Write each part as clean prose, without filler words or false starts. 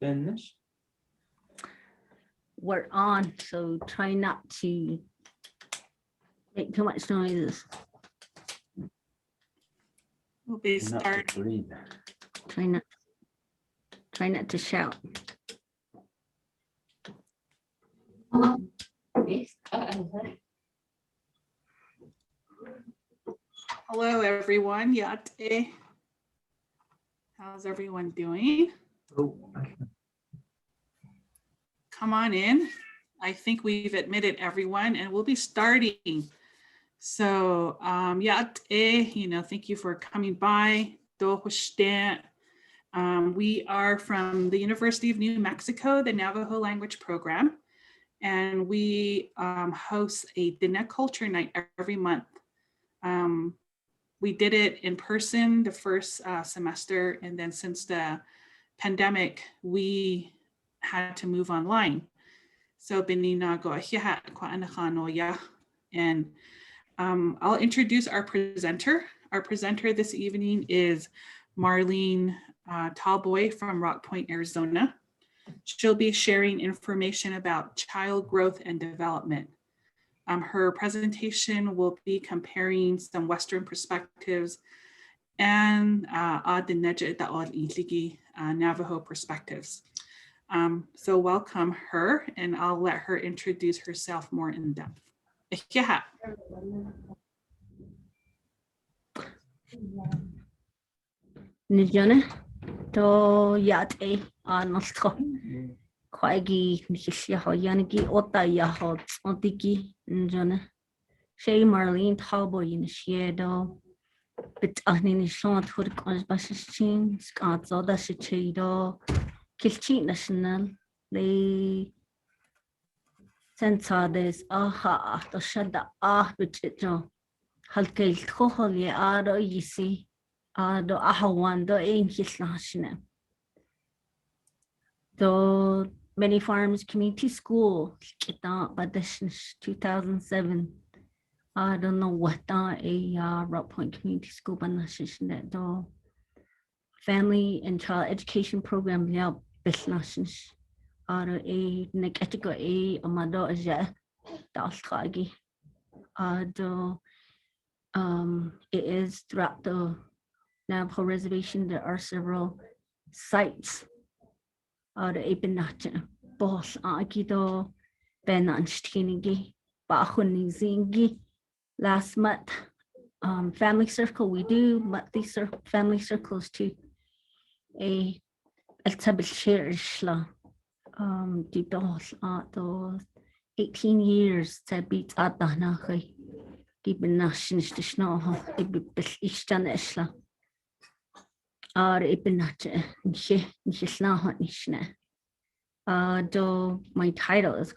Finish. We're on, so try not to make too much noises. We'll be starting. Try not to shout. Hello, everyone. Yate. How's everyone doing? Oh. Come on in. I think we've admitted everyone, and we'll be starting. So, Yate, thank you for coming by. We are from the University of New Mexico, the Navajo language program, and we host a Diné culture night every month. We did it in person the first semester, and then since the pandemic, we had to move online. So and I'll introduce our presenter. Our presenter this evening is Marlene Tallboy from Rock Point, Arizona. She'll be sharing information about child growth and development. Her presentation will be comparing some Western perspectives and Navajo perspectives. So welcome her, and I'll let her introduce herself more in depth. Nijone to Yate Nostro. Quagi Nishaho Yanagi Ota Yaho Otiki Njone. Shay Marlene Tallboy in Shiedo. Bit Ahnin Shant Hurk on Bashin, Scotzo, that's a Chido. Kilchi National. They Sensades aha to shada bitcho. Halkel Holy Ado Yisi Ado Ahawan do Ain Hislashine. Do many farms community school but this is 2007. I don't know what a Rock Point community school but do family and child education program yeah business are a negative a amado aja dalkagi do it is throughout the Navajo reservation there are several sites are a benach boss agido benanchtinigi bahunizingi last month family circle we do monthly family circles too a share those 18 years to beat at the Nahi. Deep nations to snow, Eastern Isla. Are Ibinat, she's now Nishne. Though my title is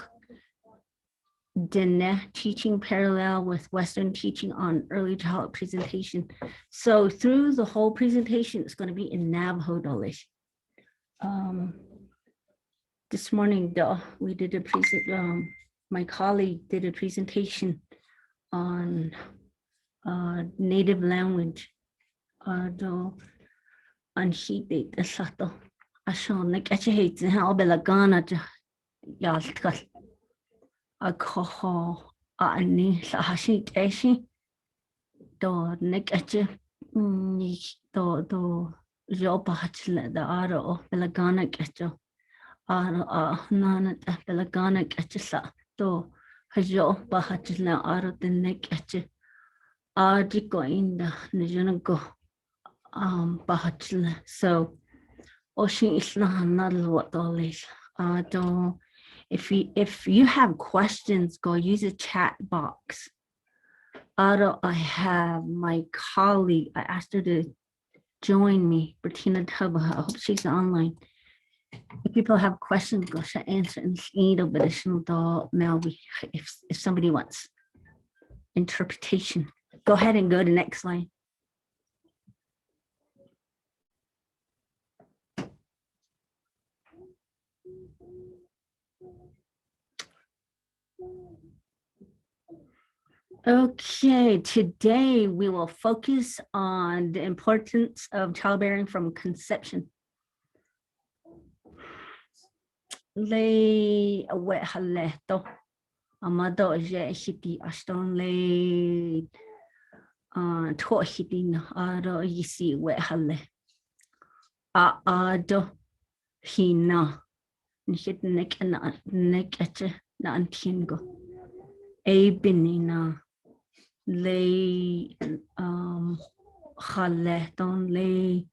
Diné, teaching parallel with Western teaching on early childhood presentation. So through the whole presentation, it's going to be in Navajo Dolish. This morning, though, we did a my colleague did a presentation on native language. Though on she did the sato. I show like I hate how belagana yalka. I call ani sahashi eshi. Do nick at you do Jopachla the aro belagana getcho. Nana belagana getchisa do hajo bahachla aro the neck at you. Artico in the Nijunago bahachla. So Ocean is not what all is. Do if you have questions, go use a chat box. I have my colleague, I asked her to join me, Bertina Tubba, I hope she's online. If people have questions, go to answer and need a additional if somebody wants interpretation. Go ahead and go to next slide. Okay, today we will focus on the importance of childbearing from conception. Le away haleto amado je hiti aston le to hitin aro yisi we hale ado hina nihit nek na nek eche na antingo a binina le haleton le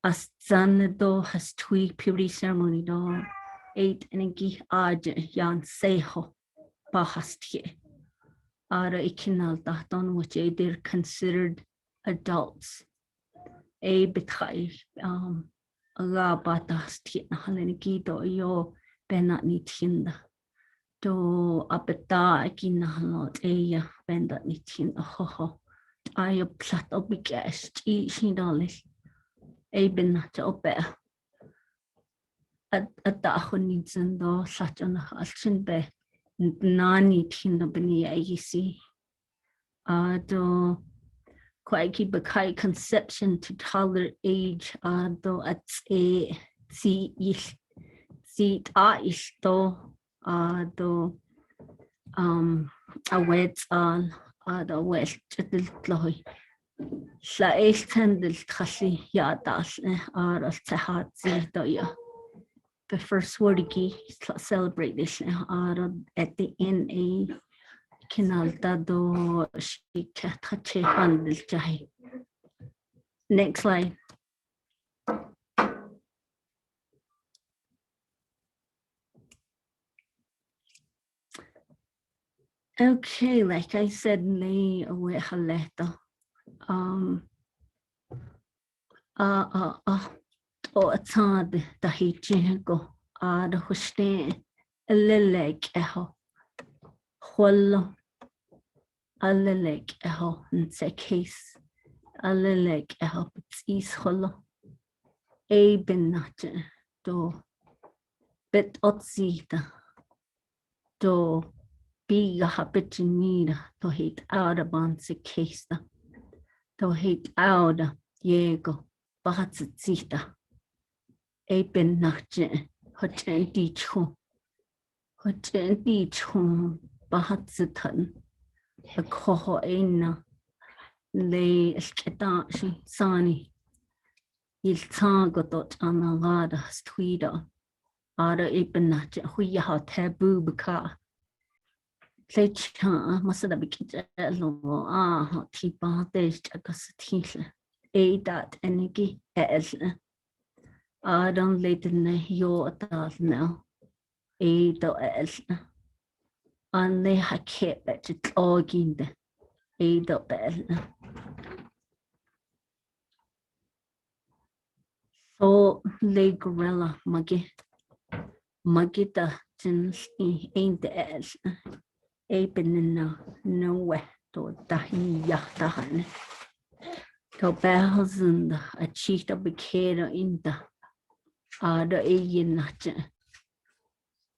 asanado has tweak puberty ceremony do 8 energy aj yan seho bahastie ara ikinal tahton which they're considered adults a bitkhai aga batastie haleniki do yo benat ni tinda do apeta ikinalot eya bendat ni tin ho ayo plat obikest I shindales a benat obe at the Ahonitsan do such on the Halchin be Nani Tinda Benia Yisi do quite keep a kai conception to toddler age do at a see is do do a wet on the west loy La Eastendel Kasi Yadas or Tahat do the first word celebrate this at the end a kinaltado shikatache handel jahi. Next slide. Okay, like I said, le away haleto. O atad da hijingo the hushne lelek eho holo alelek eho in se case alelek eho is holo a benate do bit otzita do biga habitinida to hate out about se case to hate out yego bahatzita a benate Hoten dichu bahatzatan a coho ena le sketashi sani il tango dot anagada tweeda ada ibenat huya taboo baka lecha masada bikita lo tipa des chakasatile a that energy as I don't let your thoughts now. A do as and they have kept it all in the A do as so le gorilla magita jins ain't the as a benina no way to dahi yahtahan to bells and a cheat of a kid in the the alien nature.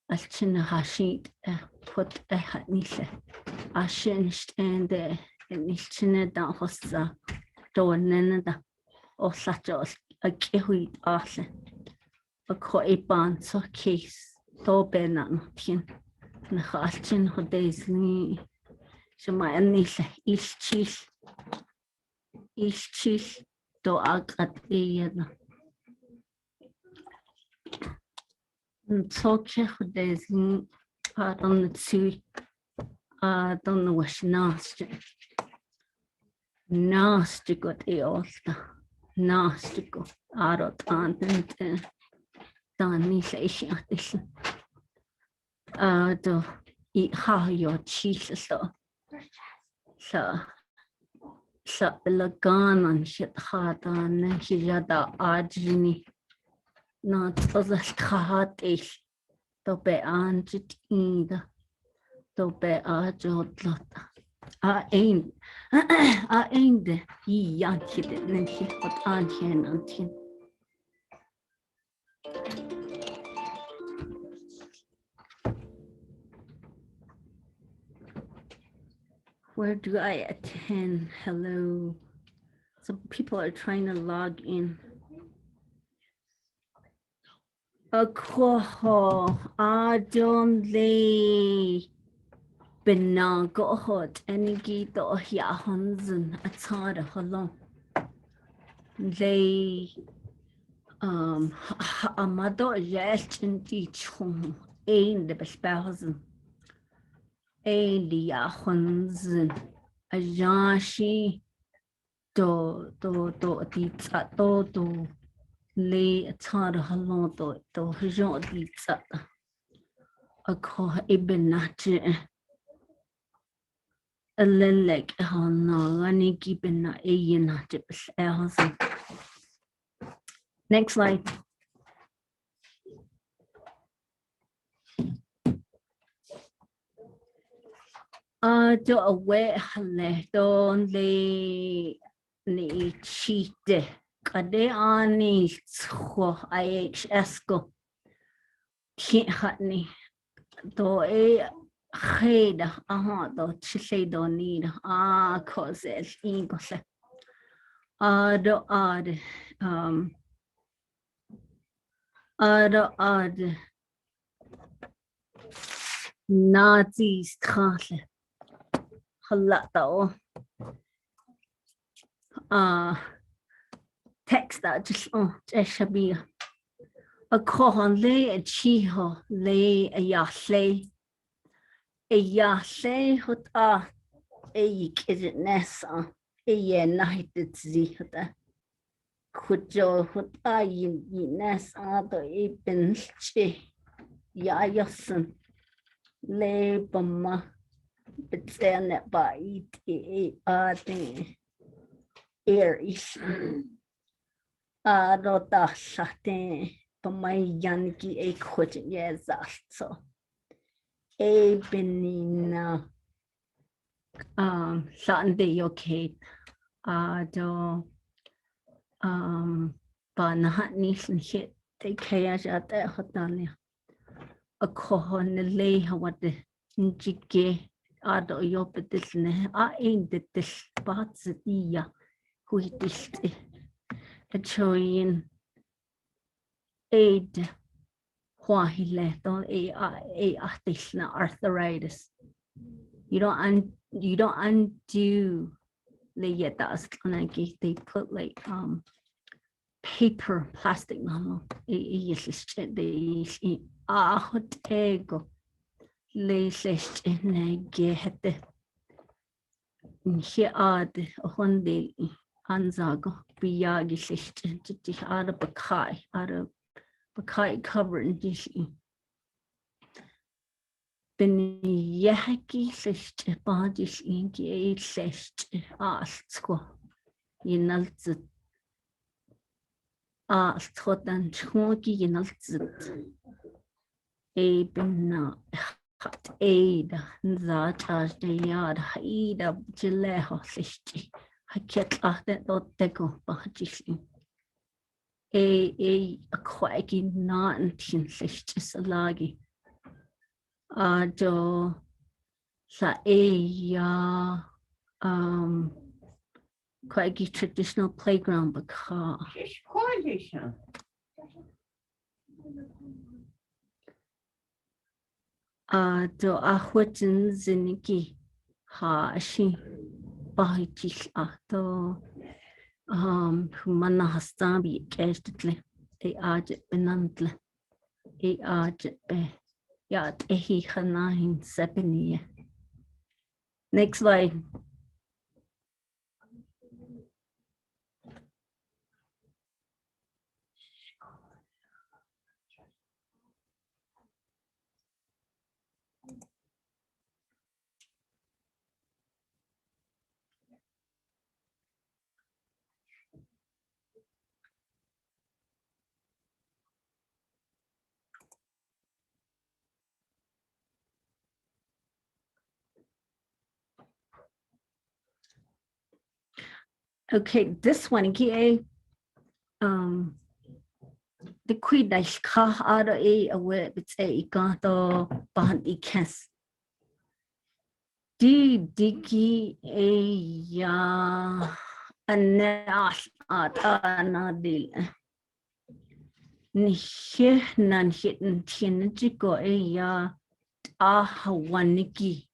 Alchina hashit put a hatnise. I shouldn't and the Nilchina down hosta do nenada or such as a kiwi arse. A koi ban so case do benan tin. The hashin ho days ni. So my anise is cheese do ag at a Talk days on the two don't know what's nasty got a alta nasty go out and done me say she do eat how your cheese so the lagan and shit hard on he had the argini not the heart is to be anjit either to be a jodlot. I ain't the young kid and he got on here and where do I attend? Hello. Some people are trying to log in. Akoho, adonle, benagohot, enigito yahansen, atada halon. They amado yelchen dichum, ein de bespausen, ein de yahansen, a yashi, do, le atada halon, do, jon ditsa. Ako ibinache a lelek no ani keeping na ayenate. Next slide. Do away hale don le cheat kade ani ho IHS go can't hatney do a Heda, do chile do need causes English. Odd Nazis trasle. Halato. Text that just should be a cohon lay a chiho lay a yasle. A yasle hot is it nessa a night it's the Kujo hot you nessa the eben chi yayasan lay bama but then that by it air is rota satin but my yanki a quit yes so a benina Sunday okay do banahat nisan hit take care at the hotalia a cohon lay what the njike ado yopetisne ain't this spots the who this a choin aid why he left on a artisan arthritis. You don't undo the dust on they put like paper plastic no they hot ego least in get here honde anzago biyagi sicht out of Bakai covering this Ben yaki sicht badis in gate sicht squaw yenalzit thotan chunky yenalzit a ben hot aid that as the yard haida gileho sicht I can't that not deco badis a quacky non-tin sicht is a lagi. Do sa quite a traditional playground because do ahwatan ziniki ha she bahiti do humana hastabi kestly a ajit benantle a ajit be yat ehi hanahin sepenia. Next slide. Okay, this one here, the queen that car out of a away, but a got the band cast. Digi a ya anas at anadil. Nishe nan hitten tienjigo a ya waniki.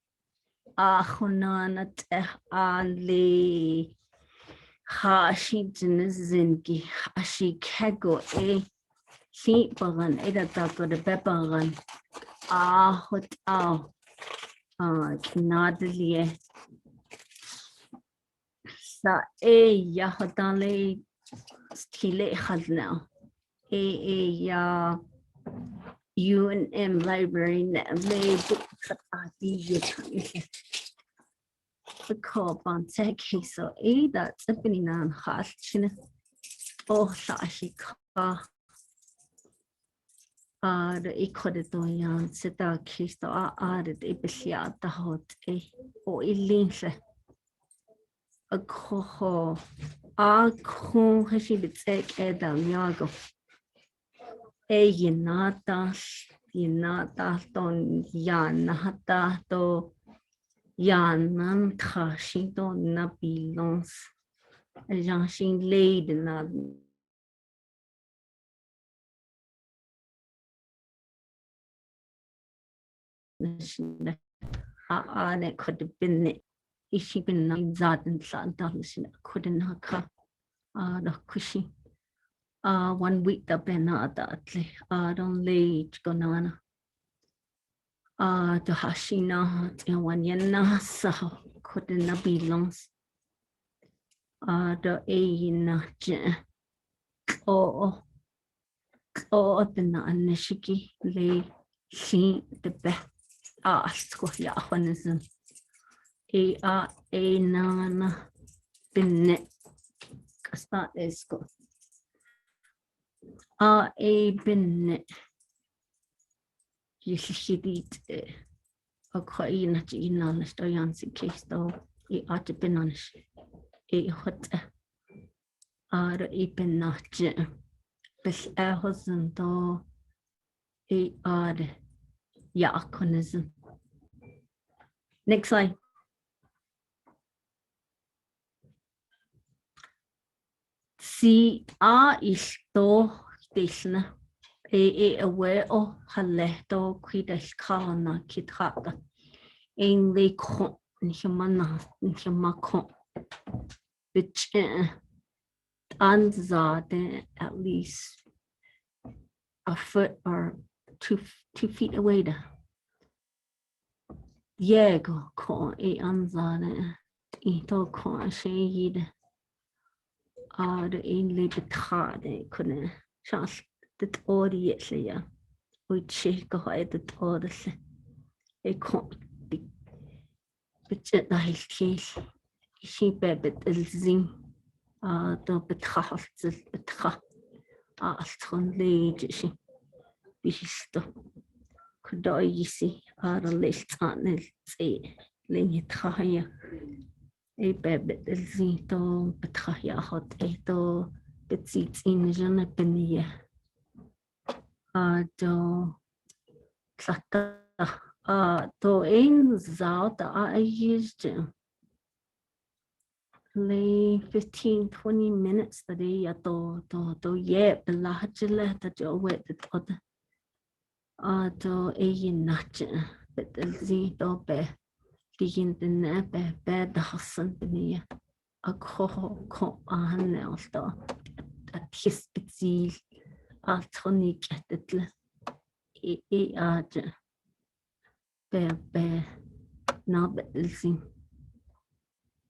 Ahunanat ali. Hashi zinki hashi kego she bagan edatago the bebagan hot knadelie sa yahotale stile hadna ya UNM library lay book the call on tech so that's a banana hashin sashi the equatorian seta kisto added a besia the hot or ilinse a coho a coon hashi the tech edal yago yenata ton yanata to Yanan Trashido Nabilons Janshin Leiden it could have been it. If she been Zaden Sandalis couldn't haka the cushy. 1 week the Benadatli don't lay gonana. The Hashina and 1 yana so couldn't be longs. The Aina oh the Nishiki lay she the best Squayahonism. A nana binnet. That is good. A binnet. You should eat a coin at in on the stoyancy case though. It ought to be on a hot a penach. Bis hosen though a odd yaconism. Next slide. See, is to this aware of Haleto Quidas Kana Kitaka in the con humana humacon, which anzade at least a foot or 2 feet away. Diego con anzade ito con shade. The only betade couldn't chance that all the yeah, which go ahead the orders. A can't be but the his case. She bebet zing the betracht betracht from the bisto. Could I see the list on it say ling it higher. A bebet zito betraya hot eto betzits in jene penia. Do Sata to in zout I used lay 15-20 minutes the day to yet the larger that you wet the other to a notch but the zito be begin the nap bed the husband beneath a co nails a kiss bezil altonic at the be now but see.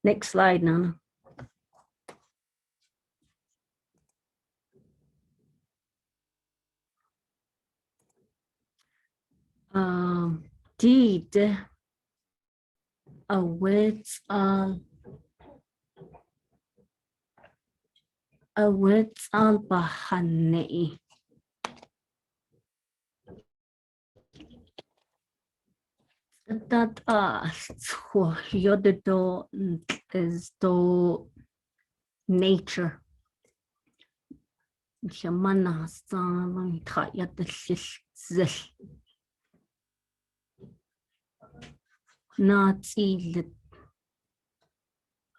Next slide, Nana. Did a words all bahane. That so your the door is to nature. Shamana sang taya the zil. Not eat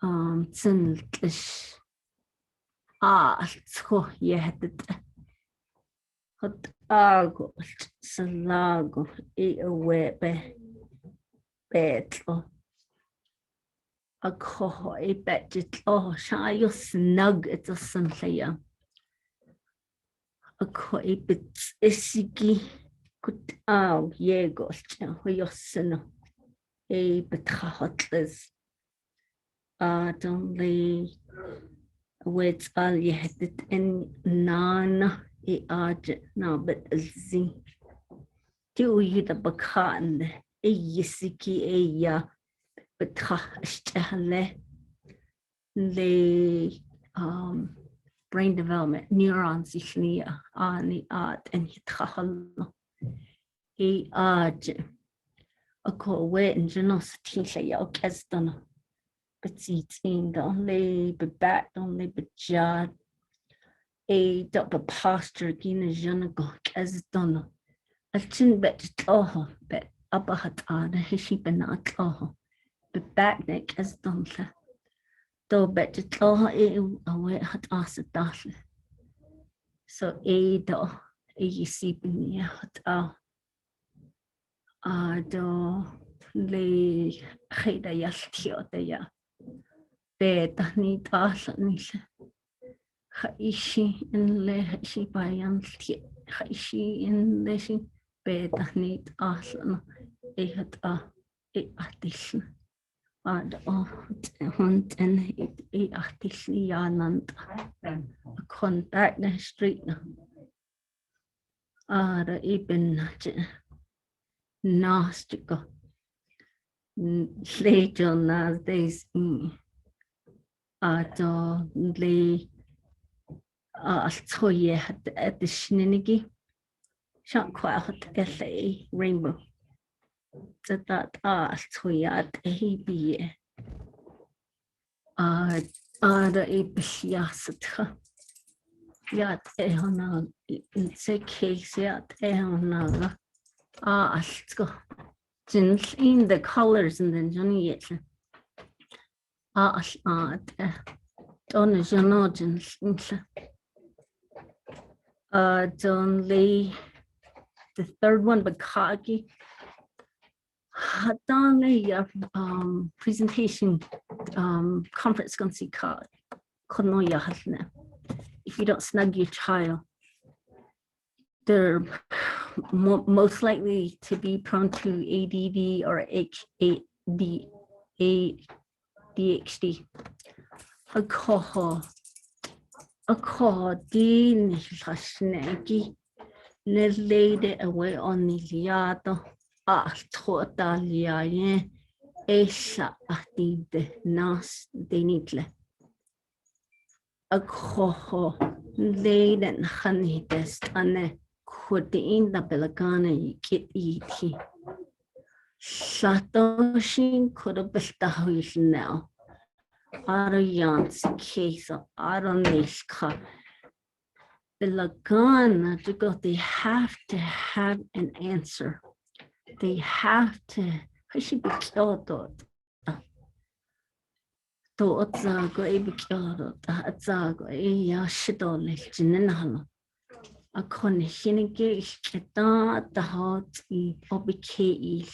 ziltish. So yet hot ago salago e away betlo. A coho a bet oh shy you snug it's a something. A co a bit isiki could ye gosh your son a bit hotless. Don't lay with all you had it in nana a arj now but z. Do you the bakan a yisiki a ya but le brain development neurons ishnia ani art and hitahal a arj a co way and generosity ya keston. But it's in the only but back only but jar a double posture gina janago as done. A chin bet oh bet abahat on a sheep and not oh but back neck as done. Though bet it oh away hat as a dash. So a do a sheep in the hot do lay heda yastio de ya. Beta ni tasha ni Haishi in le shi bayan Haishi in le shi beta ni tasha e hat e artisan ad hunt and e artisan yanant a contact the street ada even nastico later nas days le altoye at the shinigi shot quite hot LA rainbow that altoye at a be ada a yasat yat ehona it's a case yat ehona alto just in the colors and then Johnny yet don't you know only the third one but kagi done a presentation conference can see card if you don't snug your child they're most likely to be prone to ADD or ADHD. A call din snaggy laid it away on the liado totalia esa the nas de nitle. A call laid and honey test and could the in the belagana kit eat. Satoshin could have been now. Arian's case of Aronishka. The Lagana to go, they have to have an answer. They have to, I should be killed. Zago, a bikado, Zago, a yashidol, Jinanala. A conhinige, the hot, obike,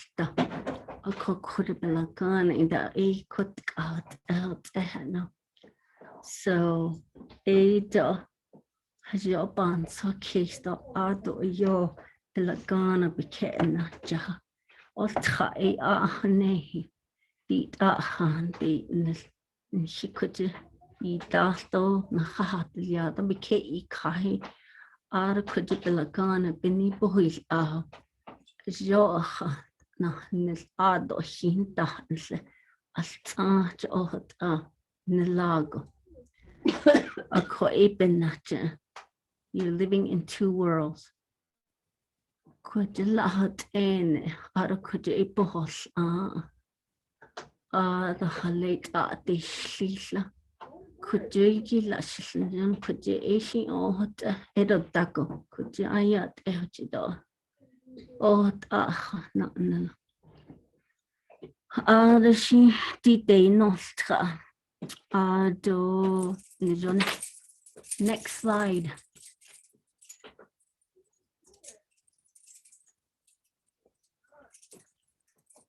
a could have been a gun in the a cut out no. So a has your band so case the auto yo the lagana became ja or try a honey beat a hand beaten and she could eat that though na hat the other became kai are could be lagana bini boys your na nis ado hinta as o nilago a koebenacha. You're living in two worlds. Could you lahat in ara could you the halate the shila could you give Lashon, could you Ashi or hot Edodago, could you ayat Ehochido? Oh, no. The she did they not do next slide.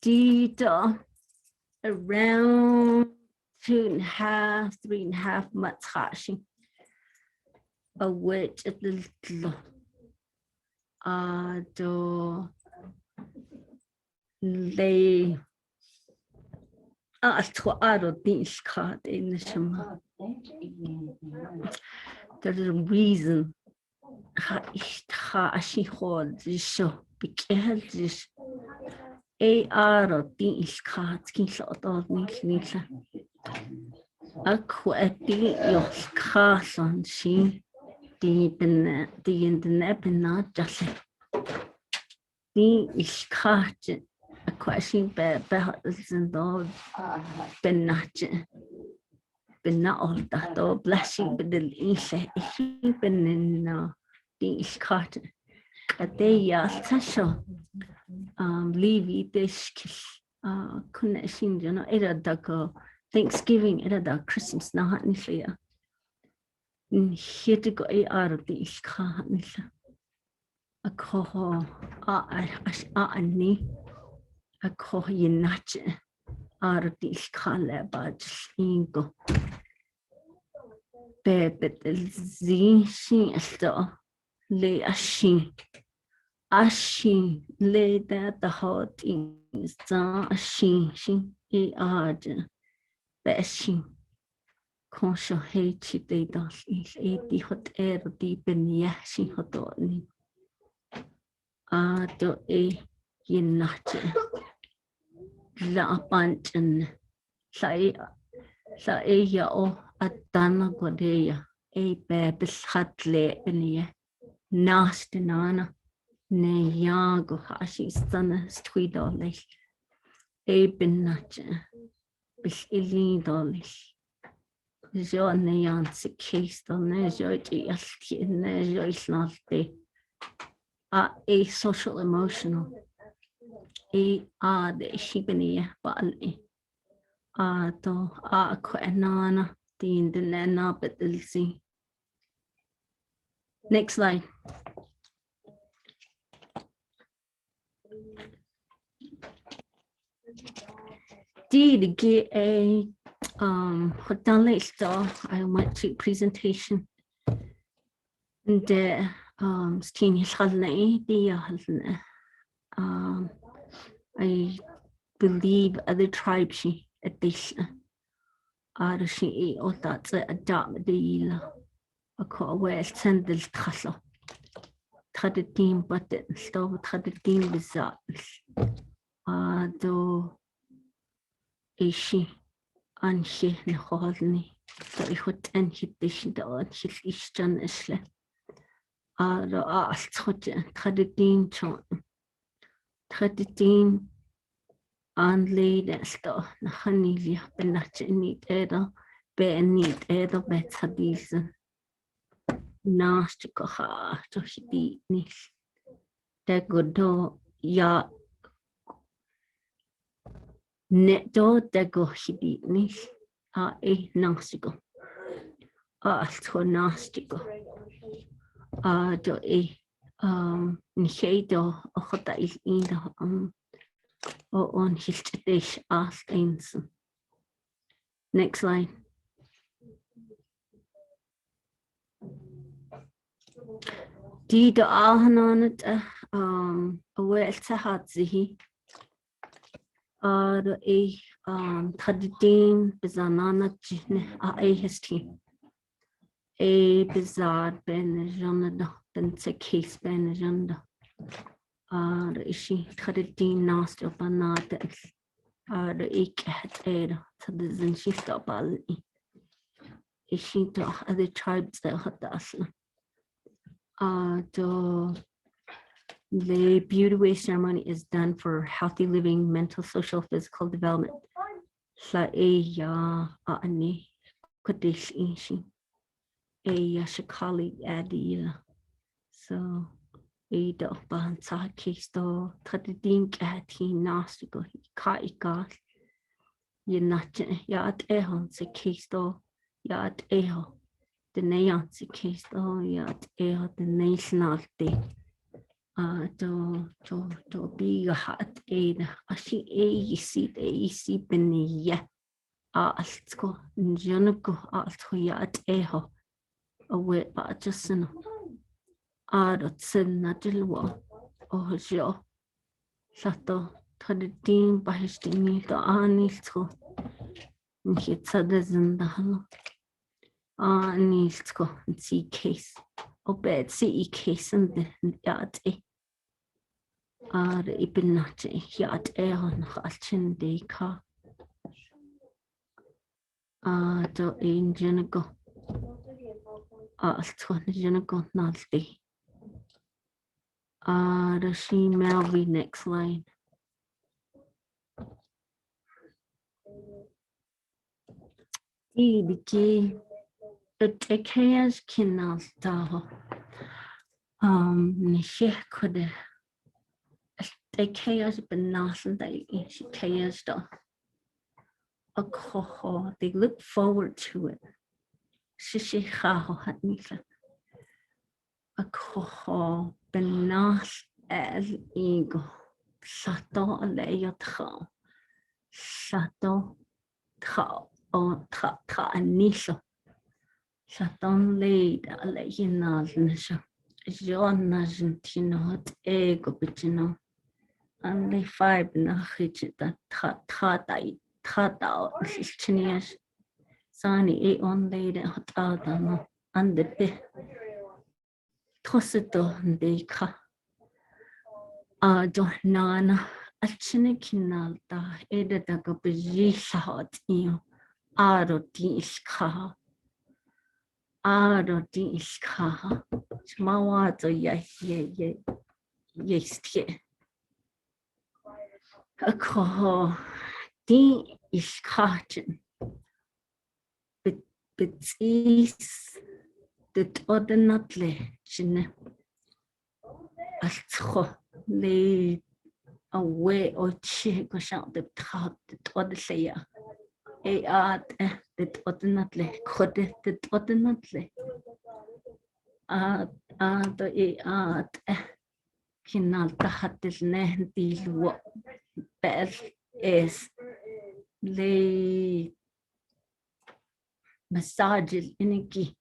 Did around 2.5, 3.5 months hashing a witch at the do they to other things card in the summer. There is a reason she holds this show because this AR things cards can sort of make a quality your cars on she the internet and not just the is card a question better than all been not all that or blessing but the insect been in the card a day special leave this connection you know it Thanksgiving it Christmas now here to go out of the car a call a call you not out of the car but go baby the she still lay a she lay that the hot things she Bashing conscious hate they does is 80 hot air deep in yashing hot on do a yin la bunch and say ya o at dana godea a babes hat lay in ye nasty nana ne yago hashi stunner tweed all this a bin nature. Bis dollars. Jo neon case on jo is not a social emotional the shibini bali to quenana the nana but see. Next slide. Did get a hotel store. I went to presentation and I believe other tribes she at this she or that's a dark the a call where send this castle team but the store team bizarre do she and she holni so I would and hit this on his eastern isle the tradition and laid that stuff honey been not need either need either better reason nasty go hard to be nice that good do ya net do that go be nice a nasty go so nasty go do a shade or hot is in the on his dish ask answer. Next slide. Did on it aware to had he a tradition bizarre a history a bizarre ben then a case ben she tradition nasty up on that the ik had air to the zen she stop all is she to other tribes that had us the beauty way ceremony is done for healthy living, mental, social, physical development. Kodish Inshi. Yashakali Adila. So Ada Bansa Kisto, Tadink at he nastigo, Kaikas. Yinat Yat Ehon se Kisto, Yat Eho. The Nayansi Kisto, Yat Eho, the national day. To be a hot aid. Ashi a seat a seat in ye. Altsko, Junico, Alto Yat Eho. Away by just an Sin Nadilwa, or Jo. Sato, Tadin by his ding to Anilto. Hits a dozen the hollow. Anilto, and see case. Obed see case and the yard. Ibinati, Yat Eon, Halchin de Ka. Do in Jenigo. Alto Jenigo Naldi. The she Melvi next line. The key. The Tekayas Kinal Taho. Nishe could. They chaos but nothing they chaos though. A coho, they look forward to it. Shishi how had me. A coho, but not as ego. Sato lay tra. Sato tra or tra anisha. Saton laid a lay in Nasha. John Argentino ego bitino. Only 5 na hit that tata chinias. Sani on laid hot out and the pe tossito de ka. Do nana a chinikinalta edita go busy hot you. Aro diska. Aro diska. Smawato yes. A coho, D is cotton. But is the other nutly, Jin. A lay away or chick goes out the top, the other sayer. A art, the other nutly, could it, the other nutly. The art, kinal tahatis nehdi what. Beth is the massage iniki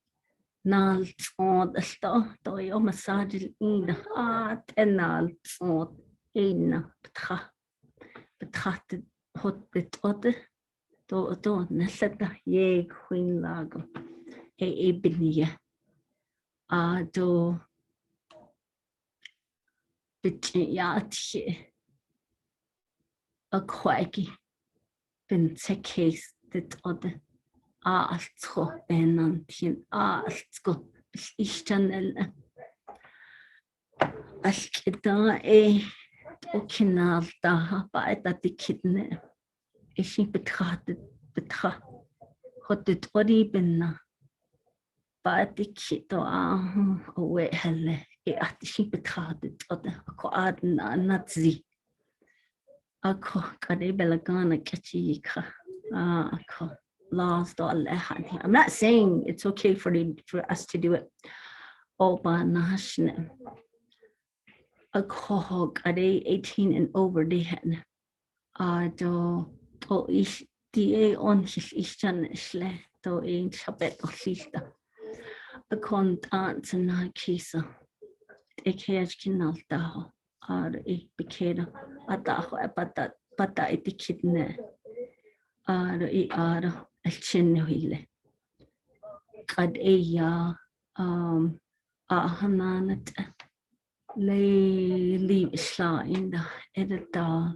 nal on the stuff to your massage in the heart and nal on in betrachtet hot bit other to neseta ye queen lago a binia do bit yat a quaggy been take case that other altro benantin altsko is channel askeda okinal da by that the kidney is she betrachtet hot it ori benna by the kid away helle at she betrachtet other quad nazi. Ako kade belagana kachika. Ako lost all. I'm not saying it's okay for us to do it. Oba nashne. Ako kade 18 and over the hen. Do to ish da on his ishan shle to in shabet or sista. A contant and na kisa. A cage kinalta. A picada. Ataho pata etikidne ara alchinwile qad eya ahananat leave isla in the edita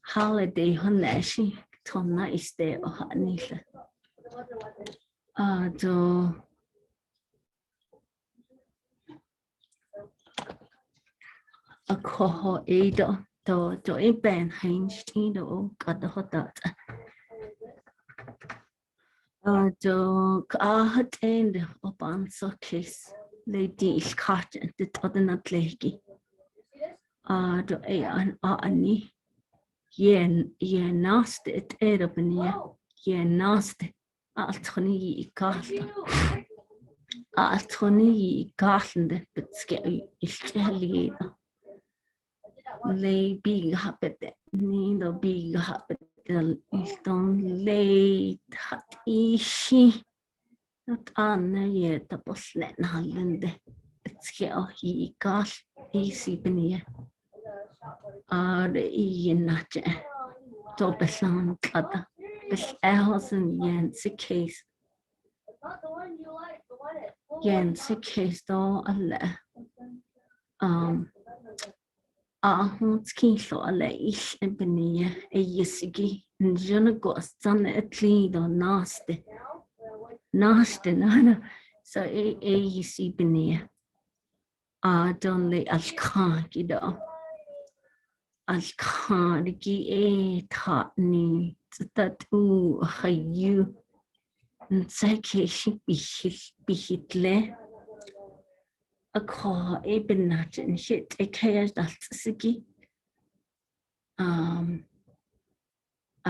holiday honashi tonna iste ohanile do a coho edo do a ben hinged in the got the hot dot Do kahat and opan so case lady is caught the other not lady. Do a an ani. Yen nasty it air up in ye. Yen nasty. Altony garden. Altony garden, but scary is jelly. Lay big habit, need a big habit. Don't lay hot ishi. Not on yet the buslet Holland. It's here he got easy beneath. The not to besan cut. Bis and Yancy case. Yancy case though hon skinso alla ish and benia a yisigi and jona gostan at lead or nasty nana so a yisi benia don't lay as can't gido as can't gi a taught me that you and say she be hitle a call a benat and shit a chaos that's siki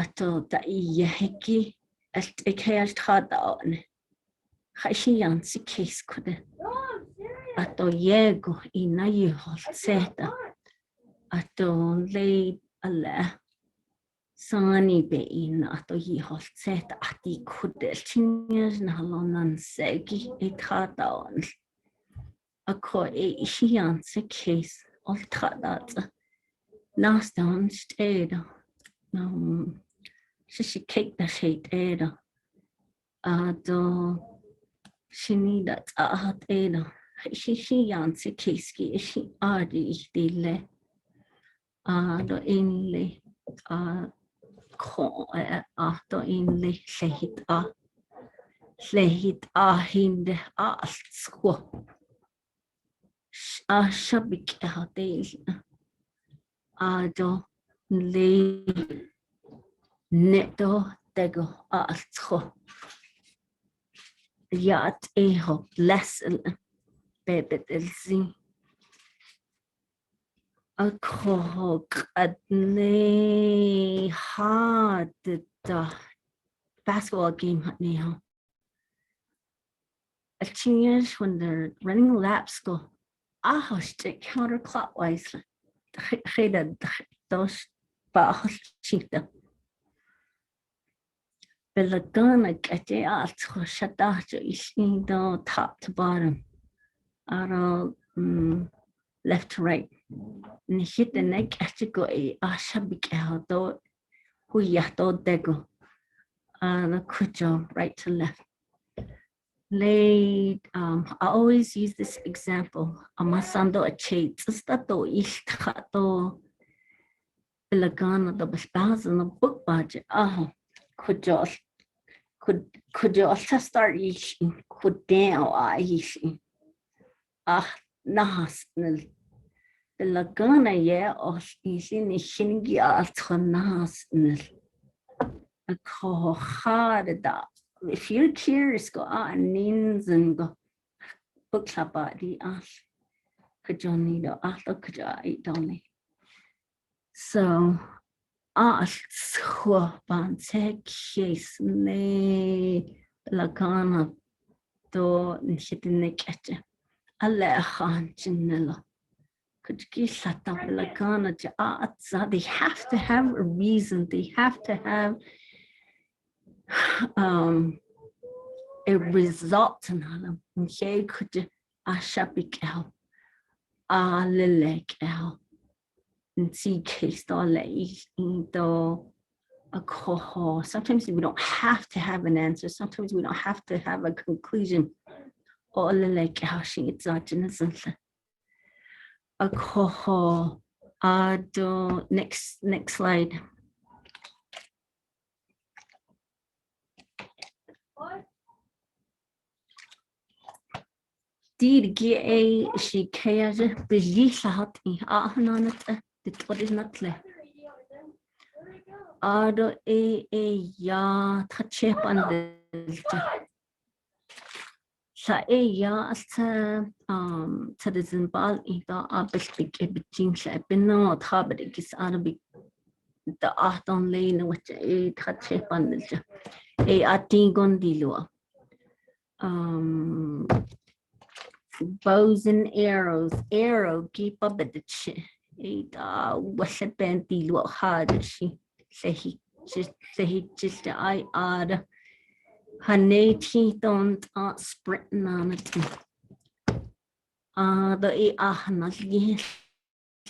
ato da yahiki as a chaos hard on Hashi yansi case could ato yego ina you seta ato lay a la sunny be in ato ye set ati could chingers na lonan segi it hard on a co a shiansi case of that last on stayed she cake the shade ada she need that ada she yansi case she ardi dile do inly ko do inly lehit hinde sko shabik do le neto tego altro yat eho lesson bebet elzi a cock at ne hard the basketball game at now a teenage when they're running laps go stick counterclockwise those cheetah Belagana get out shut out is in the top to bottom out left to right and hit the neck at you go a shabik out though who yato dego the kujo right to left lay I always use this example amasando a chate stato ishtato Belagana the bas in the book budget could you also start eating could down eating nahas the lagana or eating the shingi nahas a call hard that if you're curious go nins and go book about the could you need could you eat only so ban case ne lagana do nishitinek alle chinella could you shut up lagana they have to have a reason they have to have a result in them okay could you shabik out lelek out and see case a coho. Sometimes we don't have to have an answer. Sometimes we don't have to have a conclusion. Or like how she exogenous a coho. Next slide. Did get a she cares busy hot in what is not left. Ado ya touch up on sa ya sa citizen bal ita abistik ebijin sa pinno thabrik is arabic the aton lane which a touch panelja a atingon dilua bows and arrow keep up at the chi ita was a bent dilua hard she say he just I odd Haneti don't sprinting on it. The ahnazi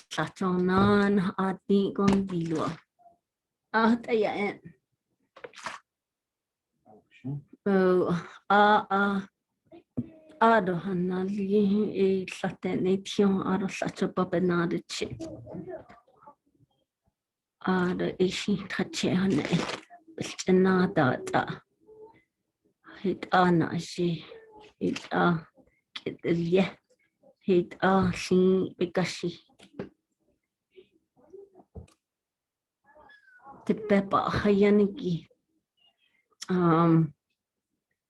satonan ati gondilo. Tayan. Ado hanazi a satanation ado such a babanada chip. The ishi tachane. Nada. Hit ana she hit yeah hit she bikashi the pepper hayaniki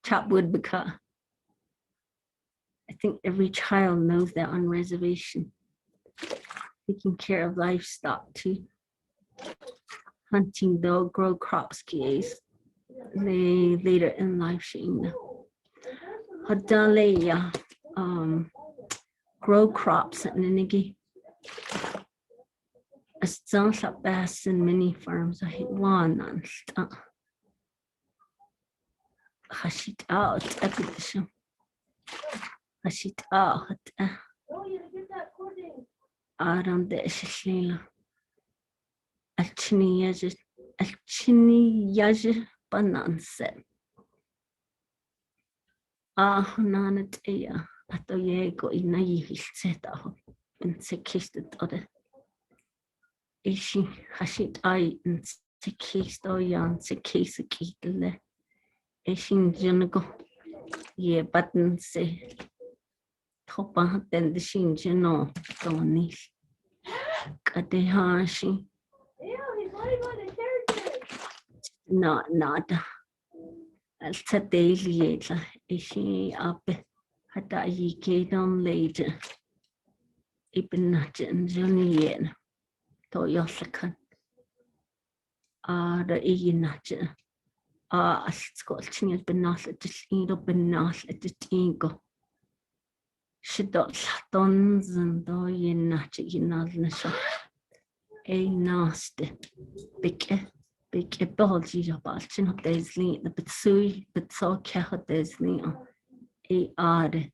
chopwood because I think every child knows that on reservation taking care of livestock too, hunting dog grow crops case they later in life sheen Hadaleya grow crops and nigi a sounds up bass and many farms I hate one on hashit out expedition hashit out around the shishila alchini yaji bananse nanat ato yego inayi hilseta and sekisted other ishi hashit I and sekist or yan sekis kittle ishin junago ye button say topa then the shin juno donis kadehashi not I'll set daily ishi up hata yi kedon later ibn najan junior to yosakan the najan skolching benas at this ido benas at the tingo she does tons and do yin najan a nasty big ability about chin of days lean the bitsui but so care days lean a odd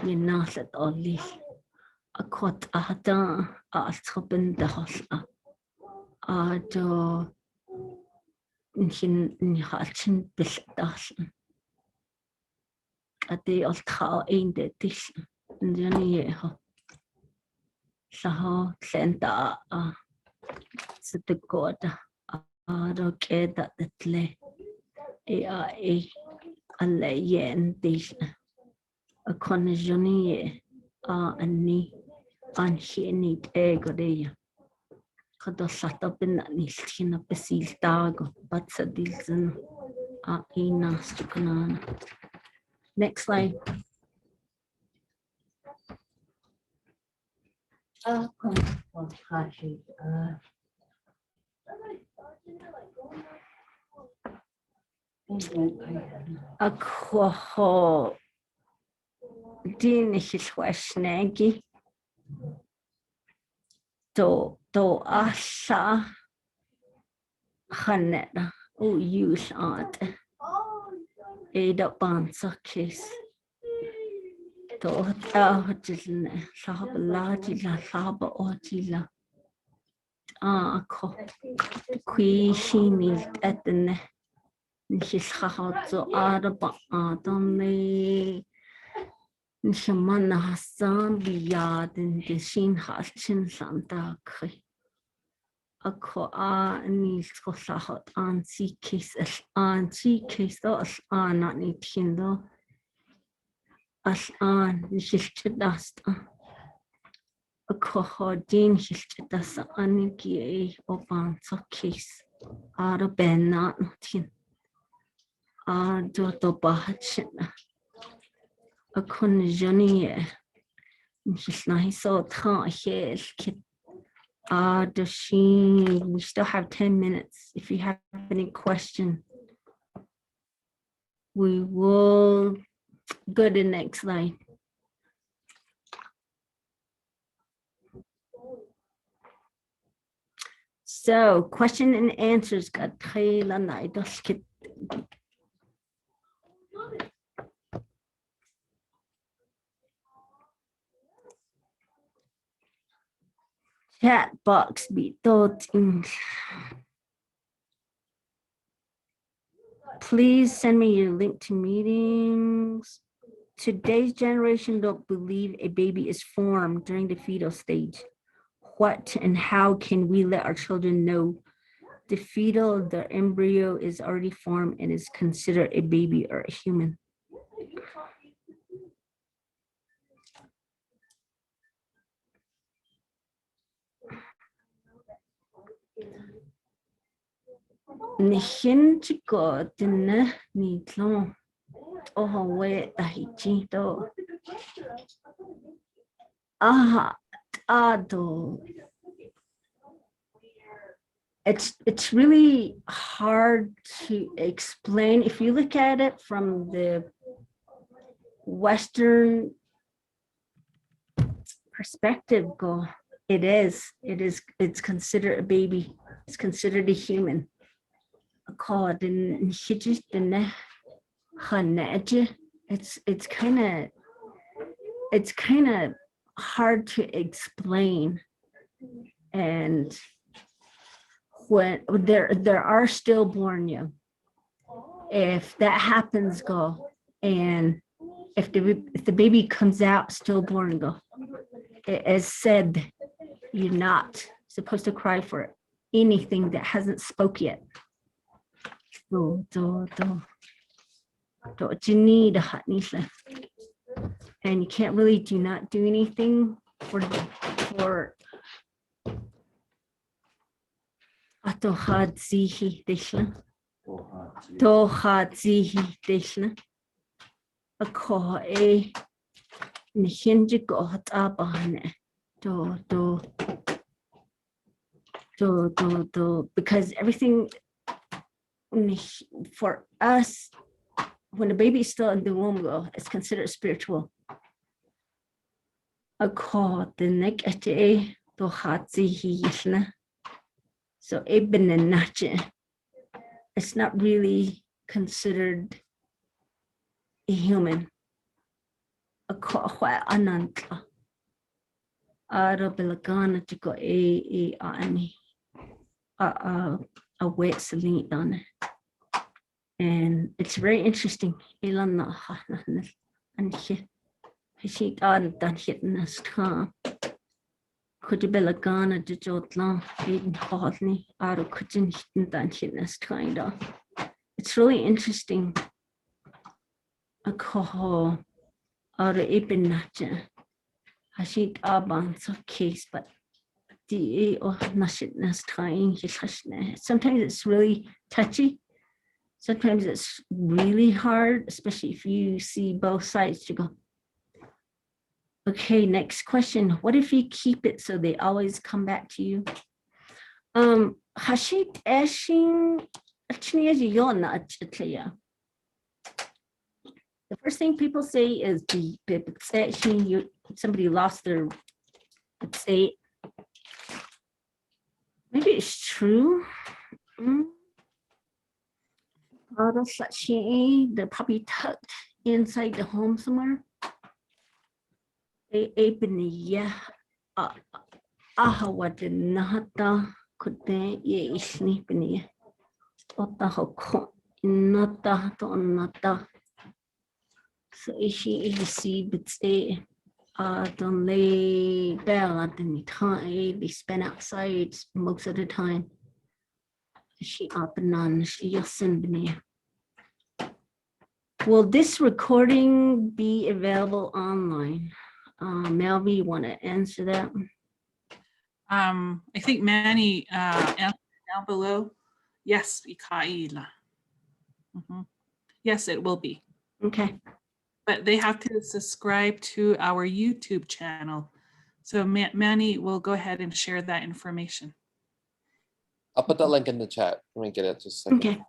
yin nas at all least a quat a hatan a tropen the house do in hatchin bis das a day of cow in the dish and journey so center so the god okay that the play a lay dish a conjourney and knee and she need egg or day could sat up in that niche in a basil dog but a dilson next slide. A quaho Diné snaggy do asha haneta o use art Ada bansa case do hajilne sahab lajila sahaba ojila ko qui shini at the ne she's so araba adonne Shamana Hassan biyad in the shin hashin santa kri. A ko nils ko sahat an si case as an not need hindo as an shishted dust. A ko din shishted dust aniki oban so case. Ara ben not tin. do to bahat a kun johnny she's nice so ta here kid does she we still have 10 minutes. If you have any question, we will go to the next slide. So question and answers got chat box be thought in. Please send me your link to meetings. Today's generation don't believe a baby is formed during the fetal stage. What and how can we let our children know the embryo is already formed and is considered a baby or a human? Nihin chico Diné ni tlon oho we tahichito aha ado. It's really hard to explain. If you look at it from the Western perspective, it's considered a baby. It's considered a human. It's kind of hard to explain. And when there are stillborn young, if that happens, and if the baby comes out stillborn, it is said you're not supposed to cry for anything that hasn't spoke yet. And you can't really do anything for Atohadzihi Dishna. Tohadzihi Dishna. A call a Nihinjigo Hatabahane. Because everything for us, when the baby is still in the womb, it's considered spiritual. A call the neck at a Tohadzihi Yishna. So Ibn and Nache, it's not really considered a human. A kohwa anantla. Arabilagana to go a wet saline on it. And it's very interesting. Ilana and she done hitting us time. Could you be like Ghana to Jotlan, Aiden Hardly, out of Kujin than hitness kind of. It's really interesting. A coho out of Ibn Nacha. I see Abans of case, but the or Nashitness trying his sometimes it's really touchy. Sometimes it's really hard, especially if you see both sides to go. Okay, next question. What if you keep it so they always come back to you? Hashit Eshin the first thing people say is somebody lost their say. Maybe it's true. They're probably tucked inside the home somewhere. Ahawadanata could be ye sleeping. Otahoko nata to nata. So she received a don't lay bell at any time. They spend outside most of the time. She up and on, she just send me. Will this recording be available online? Melvie, you want to answer that? I think Manny answered down below. Yes, Ikaila. Yes, it will be. Okay. But they have to subscribe to our YouTube channel. So Manny will go ahead and share that information. I'll put that link in the chat. Let me get it just a second. Okay.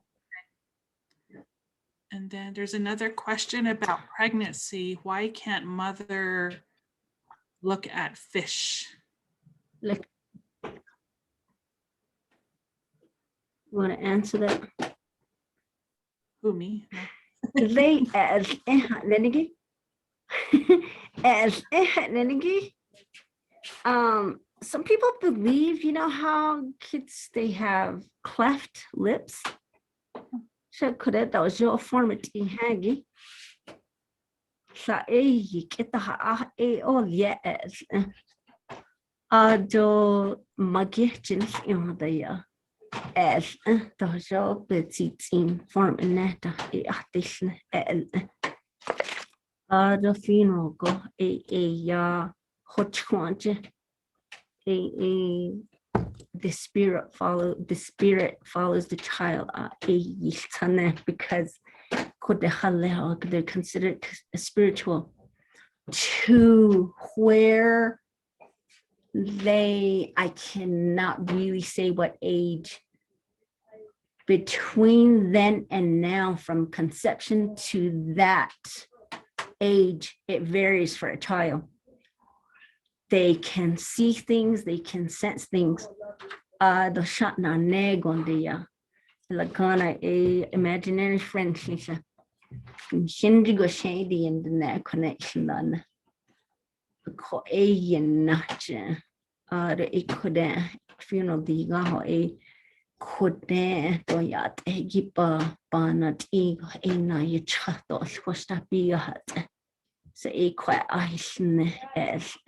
And then there's another question about pregnancy. Why can't mother look at fish? Look. You want to answer that? Who, me? No. They as Lenigi. As Lenigi. Some people believe, you know how kids they have cleft lips. So could that was your formative haggy. So get the oh yes. Do magicins in the as the job it's in form in that the funeral go a hot the spirit follows the child because they're considered spiritual to where I cannot really say what age between then and now, from conception to that age, it varies for a child. They can see things, they can sense things. The shot na neg on the lagana a imaginary friend, she said. Shindy go shady in the neck connection on the a the funeral the a could there do yat a gipa banat e na you chat or squashed up be a hat. So a quite ice as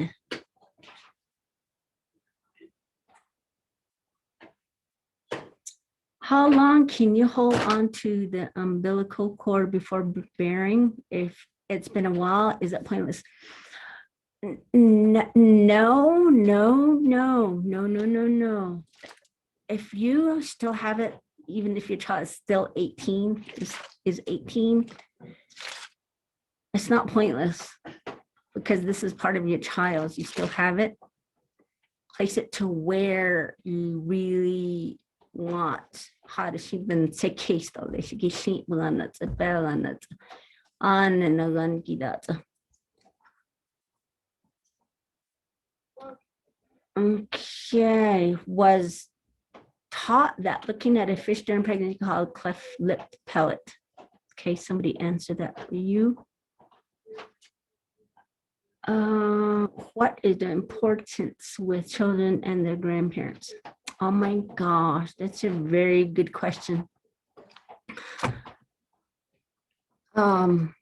how long can you hold on to the umbilical cord before bearing? If it's been a while, is it pointless? No. If you still have it, even if your child is still 18, is 18, it's not pointless because this is part of your child. You still have it. Place it to where you really want. How does she been take case though? They should get sheep on it, a bell on it, on and a gun get that. Okay, was taught that looking at a fish during pregnancy called cleft lip pellet. Okay, somebody answer that for you. What is the importance with children and their grandparents? Oh my gosh, that's a very good question. During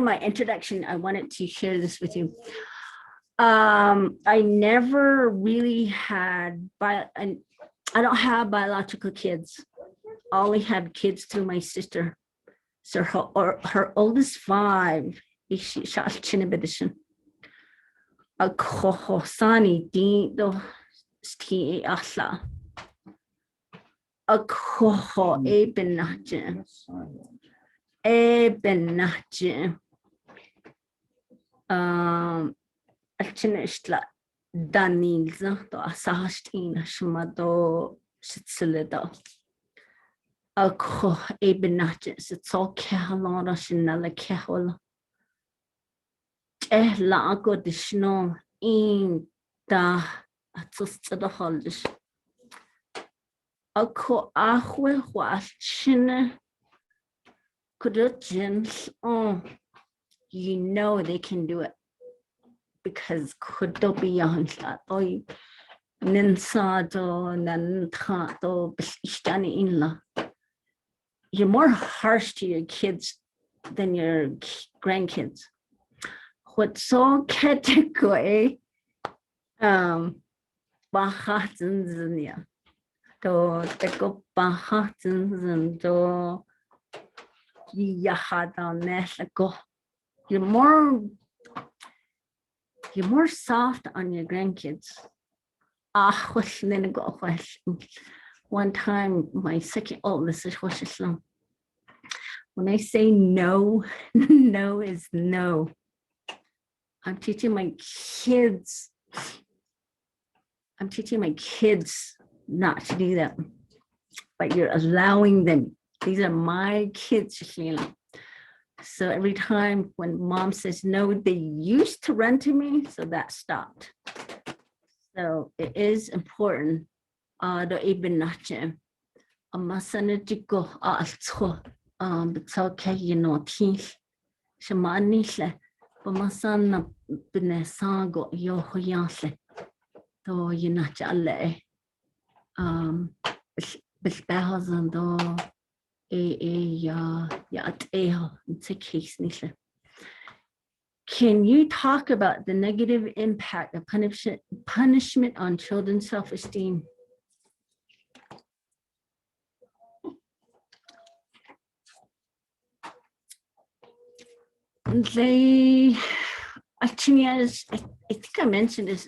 my introduction, I wanted to share this with you. I never really had, I don't have biological kids. I only have kids through my sister. So her oldest 5 is shot Chinabedition. A kohosani di do ski asa. A koho ebenaje. Ebenaje. Alchinishla Danilza to Asahastina Shmado Shitsilida. A ko ebenajes, it's all Kahalona Shinala Kahol. Lago de Snow in the Atus the Holish. A ko ahwe was chin could gens oh, you know they can do it. Because could be on that boy Ninsado Nantato Bistani inla. You're more harsh to your kids than your grandkids. What's so category Bahatans to go Bahatans and to Yahada Nesako. You're more soft on your grandkids. One time, my second oldest is when I say no, no is no. I'm teaching my kids. I'm teaching my kids not to do that, but you're allowing them. These are my kids, Sheila. So every time when mom says no, they used to run to me, so that stopped. So it is important. The even nache, a masanetico also, it's okay, you know, teeth. Shamanisle, but masana benesago yo hoyasle. To you nache alle. Bespehazan do it's a case. Can you talk about the negative impact of punishment on children's self-esteem? I think I mentioned this.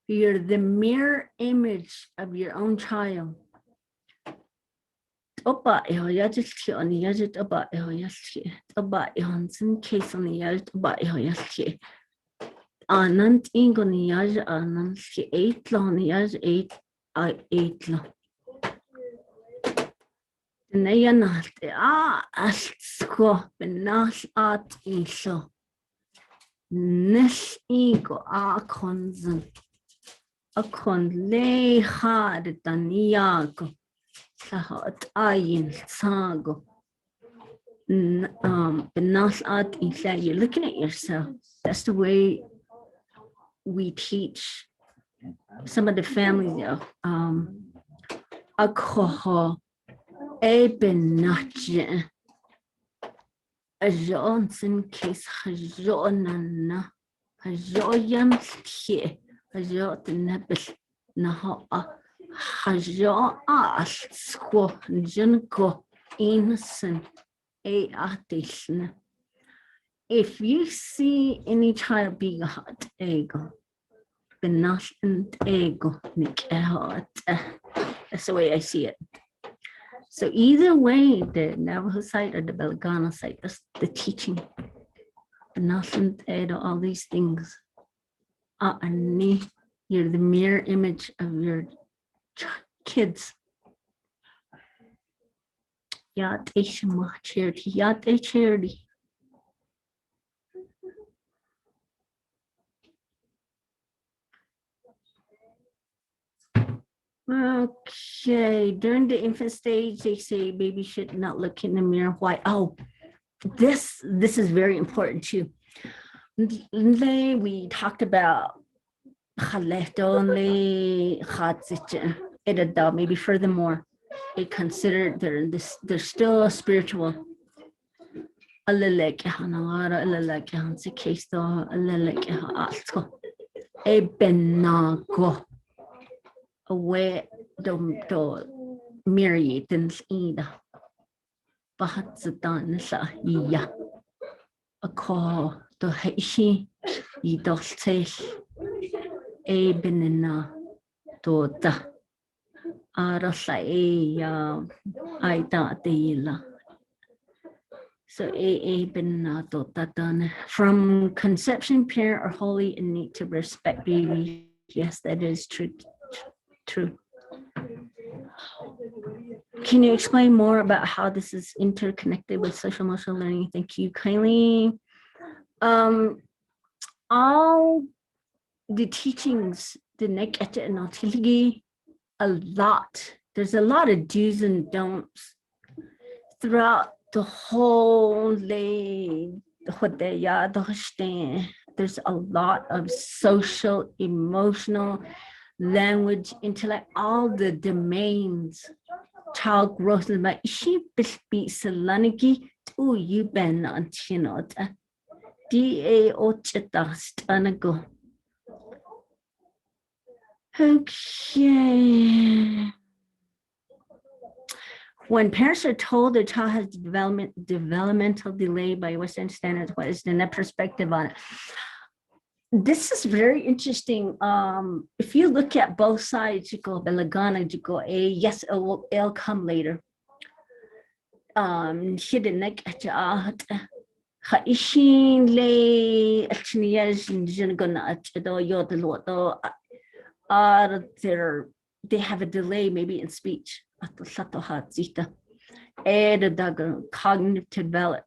You're the mirror image of your own child. Anand ingoniaj anand ki 8 loniaj 8 lo. Neyanate asko benas at iso. Nes ego akonzen. Akon le had daniago. Sahat ayin sago. Benas at isa. You're looking at yourself. That's the way we teach some of the families. Akoho ebenache. Johnson case Hajonana. Hajoyan kie. Hajot nebel naho hajo as squo junko innocent a artisan. If you see any child being a hot ego, benashent ego, that's the way I see it. So either way, the Navajo side or the Belgana side, that's the teaching. Benashent ego, all these things. You're the mirror image of your kids. Yat Eshima charity, Yat a charity. Okay, during the infant stage, they say baby should not look in the mirror. Why? Oh, this is very important too. We talked about maybe furthermore, they consider they're still spiritual. Away do myriadens ida bahatsudan sa iya a call to heishi idostes a benina to da arasa aida deila. So a benina to done from conception, parent are holy and need to respect baby. Yes, that is true. True. Can you explain more about how this is interconnected with social emotional learning? Thank you kindly. All the teachings, the nekete and nautiligi, there's a lot of do's and don'ts throughout the whole there's a lot of social, emotional, language, intellect, all the domains, child growth, like she speak Salaniki, oh, you been on Chinota. Da Ochitastanago. Okay. when parents are told their child has developmental delay by Western standards, what is the net perspective on it? This is very interesting. If you look at both sides, you go Belagana, you go yes, it'll come later. Hidden Haishin lay they have a delay maybe in speech. Cognitive development.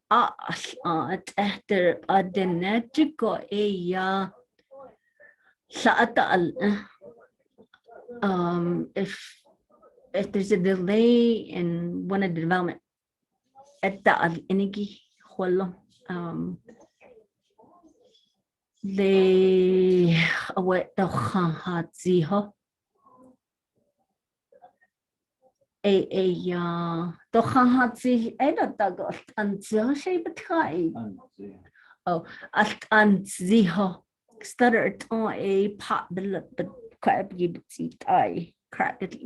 If there's a delay in one of the development, they what the stuttered on a pot but crab you see I crack it.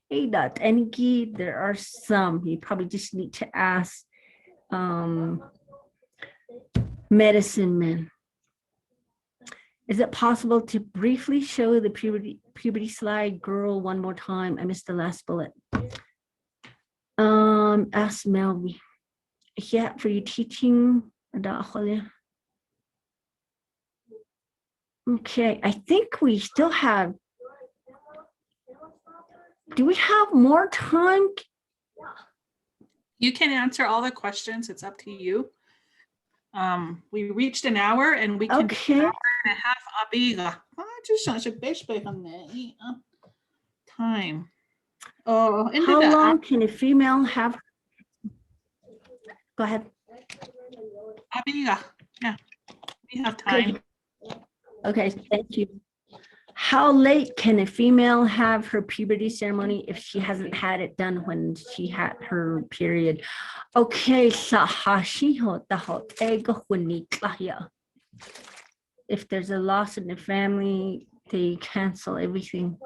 Hey, that any key, there are some you probably just need to ask medicine man. Is it possible to briefly show the puberty slide girl one more time? I missed the last bullet. Ask Melby. Yeah, for you teaching. Okay, I think we still have. Do we have more time? You can answer all the questions. It's up to you. We reached an hour and we can do an hour and a half abiga. Time. Oh, how long can a female have? Go ahead. Abiga. Yeah, we have time. Okay, thank you. How late can a female have her puberty ceremony if she hasn't had it done when she had her period? Okay, if there's a loss in the family, they cancel everything.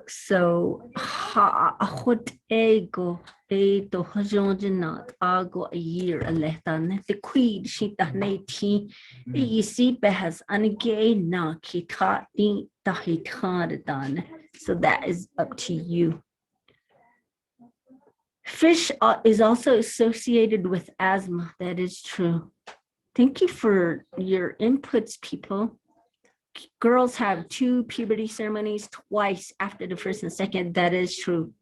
So ego a year the queen she you see behas na so that is up to you. Fish is also associated with asthma. That is true. Thank you for your inputs, people. Girls have 2 puberty ceremonies twice after the first and second. That is true.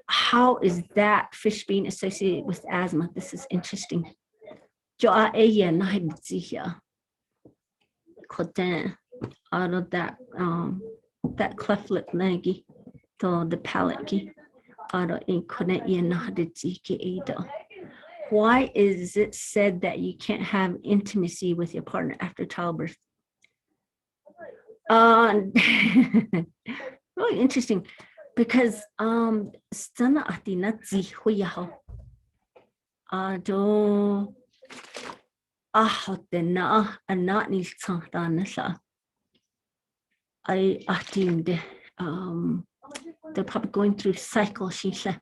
How is that fish being associated with asthma? This is interesting. Out of that that cleft lip leggy. The palate. Why is it said that you can't have intimacy with your partner after childbirth? Really interesting, because they're probably going through cycle, she said.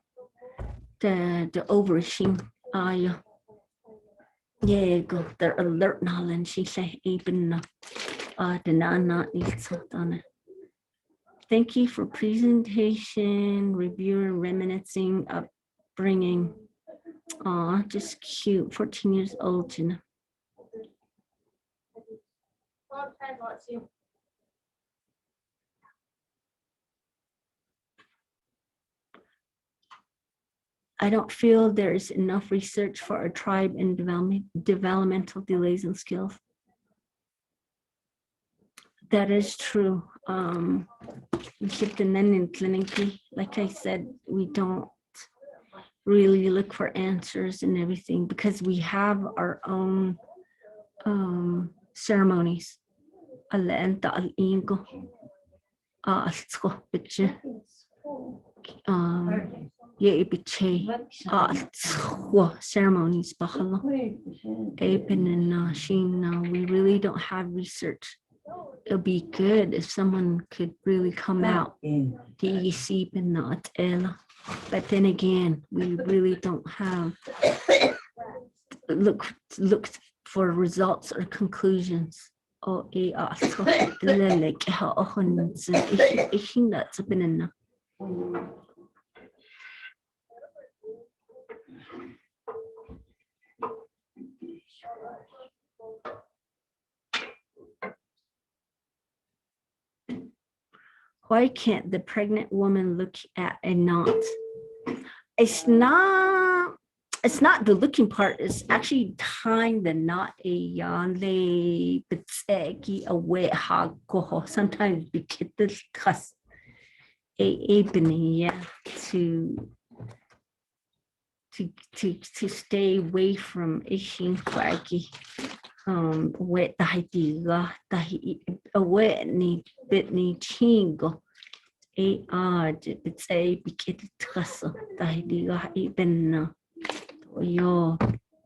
The ovaries, yeah, go. They're alert now, and she said, even thank you for presentation, review, and reminiscing, upbringing. Just cute, 14 years old, you know. I don't feel there is enough research for our tribe in developmental delays and skills. That is true. Like I said, we don't really look for answers and everything because we have our own ceremonies. ye ibiche ceremonies bahalo. Apen and Sheen, we really don't have research. It'll be good if someone could really come out. But then again, we really don't have look for results or conclusions. Oh, why can't the pregnant woman look at a knot? It's not the looking part, it's actually tying the knot sometimes to stay away from wet wet ni bit ni chingo it's a big tussle even yo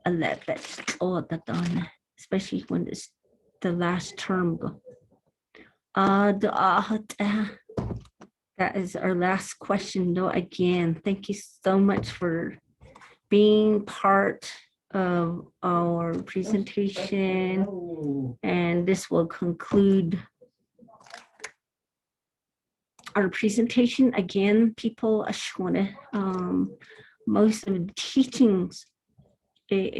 a little bit all that on, especially when it's the last term go. That is our last question though. Again, thank you so much for being part of our presentation, and this will conclude our presentation. Again, people, most of the teachings at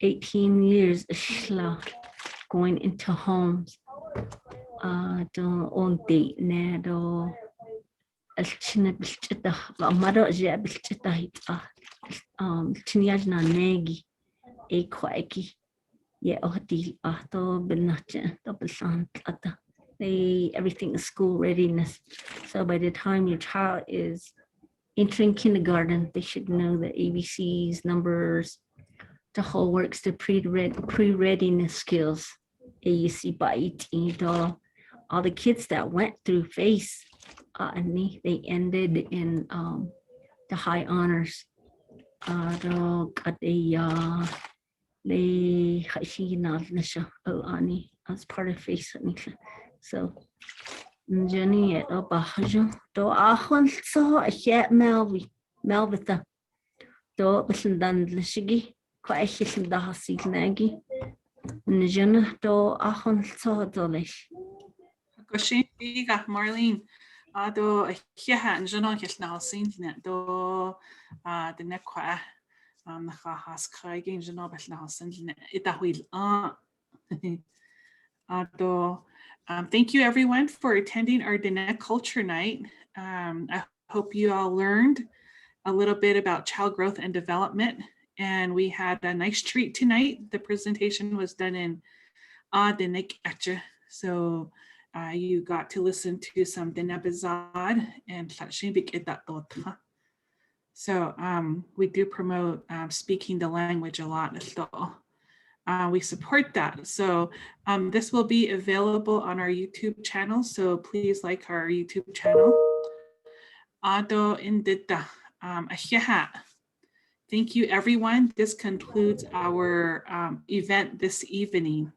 18 years going into homes on date nado negi a quacky everything is school readiness. So by the time your child is entering kindergarten, they should know the ABCs, numbers, the whole works, the pre-readiness skills. All the kids that went through FACE, and they ended in the high honors. As part of FACE. So Jenny at Obahajo, do Ahon so a yet Melvita, do Bishandan Lishigi, quite a the Hasi Nagi, Njana do Ahon so dolish. Goshin Biga, Marlene. Do a Hiha and Jano Kisnal Sintinet, do the Nequa, the Has Kragging Janobas now Sintinet, Ita will. Thank you everyone for attending our Diné Culture Night. I hope you all learned a little bit about child growth and development, and we had a nice treat tonight. The presentation was done in Diné Chapter, so you got to listen to some Diné Bazad and so we do promote speaking the language a lot. We support that. So this will be available on our YouTube channel. So please like our YouTube channel. Thank you, everyone. This concludes our event this evening.